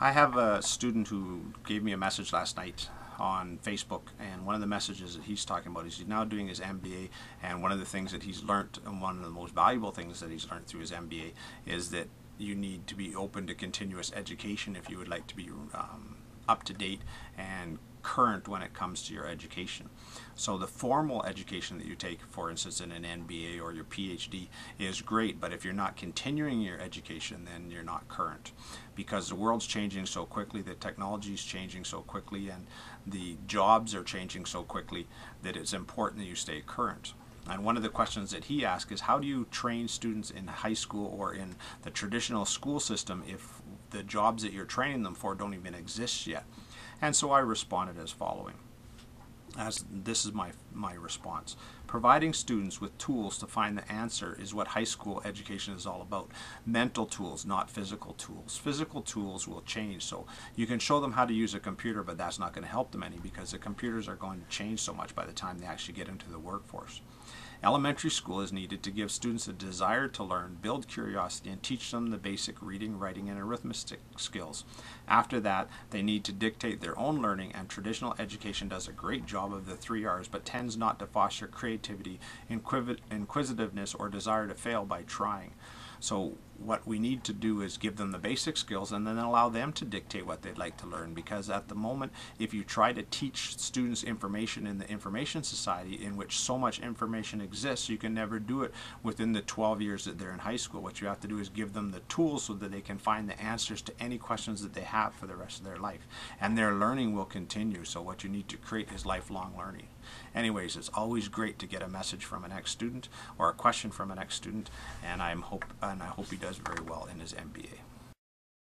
I have a student who gave me a message last night on Facebook, and one of the messages that he's talking about is he's now doing his MBA, and one of the things that he's learned, and one of the most valuable things that he's learned through his MBA, is that you need to be open to continuous education if you would like to be up to date and current when it comes to your education. So the formal education that you take, for instance, in an MBA or your PhD, is great, but if you're not continuing your education, then you're not current, because the world's changing so quickly, the technology is changing so quickly, and the jobs are changing so quickly that it's important that you stay current. And one of the questions that he asked is, how do you train students in high school or in the traditional school system if the jobs that you're training them for don't even exist yet? And so I responded as following. This is my response. Providing students with tools to find the answer is what high school education is all about. Mental tools, not physical tools. Physical tools will change, so you can show them how to use a computer, but that's not going to help them any, because the computers are going to change so much by the time they actually get into the workforce. Elementary school is needed to give students a desire to learn, build curiosity, and teach them the basic reading, writing, and arithmetic skills. After that, they need to dictate their own learning, and traditional education does a great job of the 3 R's, but tends not to foster creativity, inquisitiveness, or desire to fail by trying. So what we need to do is give them the basic skills and then allow them to dictate what they'd like to learn, because at the moment, if you try to teach students information in the information society in which so much information exists, you can never do it within the 12 years that they're in high school. What you have to do is give them the tools so that they can find the answers to any questions that they have for the rest of their life, and their learning will continue. So what you need to create is lifelong learning. Anyways, it's always great to get a message from an ex-student or a question from an ex-student, and I hope he does very well in his MBA.